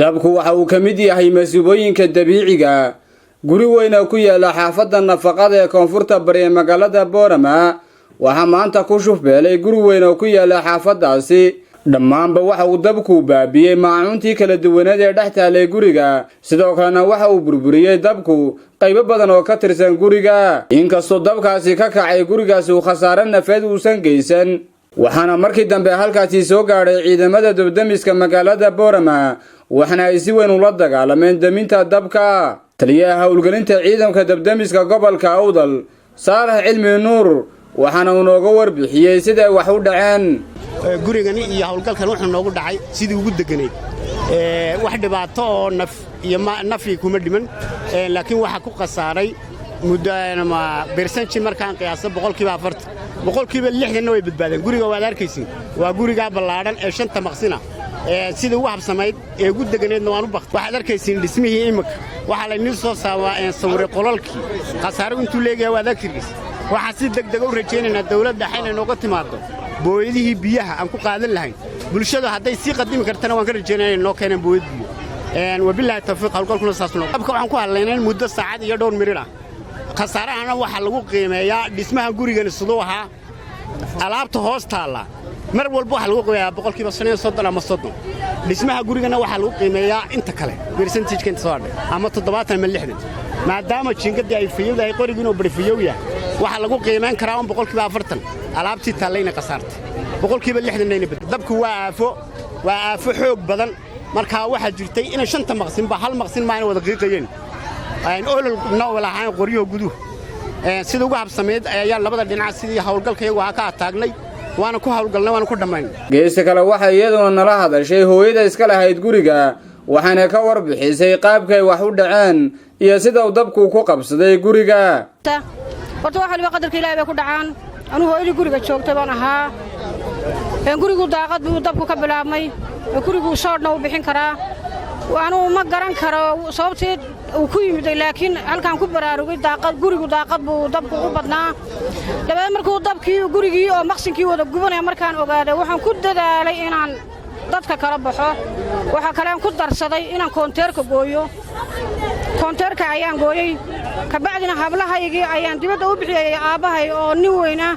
dabku waxa uu kamid yahay masiibooyinka dabiiciga guri weyn oo ku yaala xaafadda nafaqada ee koonfurta bari ee magaalada Boorama waxa maanta ku shufbeelay guri weyn oo ku yaala xaafadaasi dhammaanba waxa uu dabku baabiyay maacuuntii kala duwaneed ee dhex taalay guriga sidoo kalena waxa uu burburiyay dabku qaybo badan oo ka tirsan guriga inkastoo dabkaasi ka kacay gurigaasi uu khasaare nafeed uusan geysan waxaana markii dambe halkaasi soo gaaray ciidamada dibdamiska magaalada Boorama waxaana ay si weyn ula dagaalameen daminta dabka taliyaha howlgelinta ciidanka dibdamiska gobolka Awdal Saalax Cilmi Nuur waxaana uu nooga warbixiyay sida ay wax u dhaceen gurigani iyo howlgalkan wuxuu noogu dhacay sidii ugu deganeed wax dhibaato oo nafi kuma dhiman laakiin waxa ku qasaaray muddo percentage markaan qiyaasay 40% 60 way badbaadeen guriga waad arkaysiin waa guriga ballaaran ee 5 maqsina sida uu habsamayd ee ugu deganeedna waan u baqtay waxaad arkaysiin dhismihii imika waxa la inii soo sawir qolalkii qasaaro intuu leeyahay waad arkaysiin waxa si degdeg u rajaynaynaa dawladda xayna nooga timaado booyadihii biyaha aan ku qaadan lahayn bulshada hadday si qadimi kartana waan ka rajaynaynaa noo keenan booyad biyo wabillahi tawfiiq hawlgalkuna saasno abka waxaan ku hadlaynaa muddo saacad iyo dhowr mirir ah khasaarahana waxa lagu qiimeeyaa dhismaha gurigana sidoo ahaa alaabta hoos taala mar walba waxa lagu qiimeeyaa 30% ama 30 dhismaha gurigana waxa lagu qiimeeyaa inta kale percentage kan soo dhacay ama 70 ama 60 maadaama jingadii ay fiyowdahay qorigiina oo barifiyow yahay waxa lagu qiimeyn karaa 40% alaabtii taalayna qasaartay 60 dabku waa aafo xoog badan marka waxa jirtay in 5 maqsin ba hal maqsin ma wada qiiqayeen aan olol walahaan qoriyo guduh sida ugu habsameed ayaa labada dhinac sidii hawlgalkaygu waxa ka taagnay waana ku hawlgalnay waana ku dhamaynay geeska kale waxa iyadoo nala hadashay hooyada iska lahayd guriga waxaana ka warbixisay qaabkay wax u dhaceen iyo sida uu dabku ku qabsaday guriga horta waxa la qadarka Ilaahay ku dhacaan anu hooyadii guriga joogtay baan ahaa gurigu daaqad buu dabku ka bilaabmay gurigu soodna u bixin karaa waanu ma garan karo sababteed uu ku yimid laakiin halkaan ku baraarugay gurigu daaqad buu dabku u badnaa dabada markuu dabkii gurigii oo maqsinkii wada gubanay markaan ogaaday waxaan ku dadaalay inaan dadka kala baxo waxa kale aan ku darsaday inaan koonteerka gooyo koonteerka ayaan gooyay ka bacdina hablahaygii ayaan dibadda u bixiyay aabahay oo nin weyn ah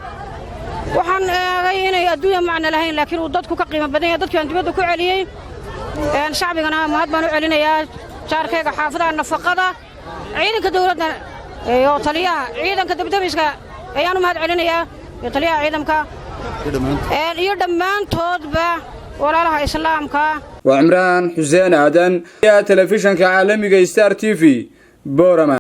waxaan eegay inay adduunyo macna lahayn laakiin uu dadku ka qiimo badan yahay dadkaan dibadda ku celiyay shacbigana mahad baan u celinayaa jaarkayga xaafadaha nafaqada ciidanka dawladda iyo taliyaha ciidanka dibdamiska ayaan u mahad celinayaa iyo taliyaha ciidanka iyo dhammaantoodba walaalaha islaamka وعمران حسين آدن يا تلفزيون كعالمي Star TV Boorama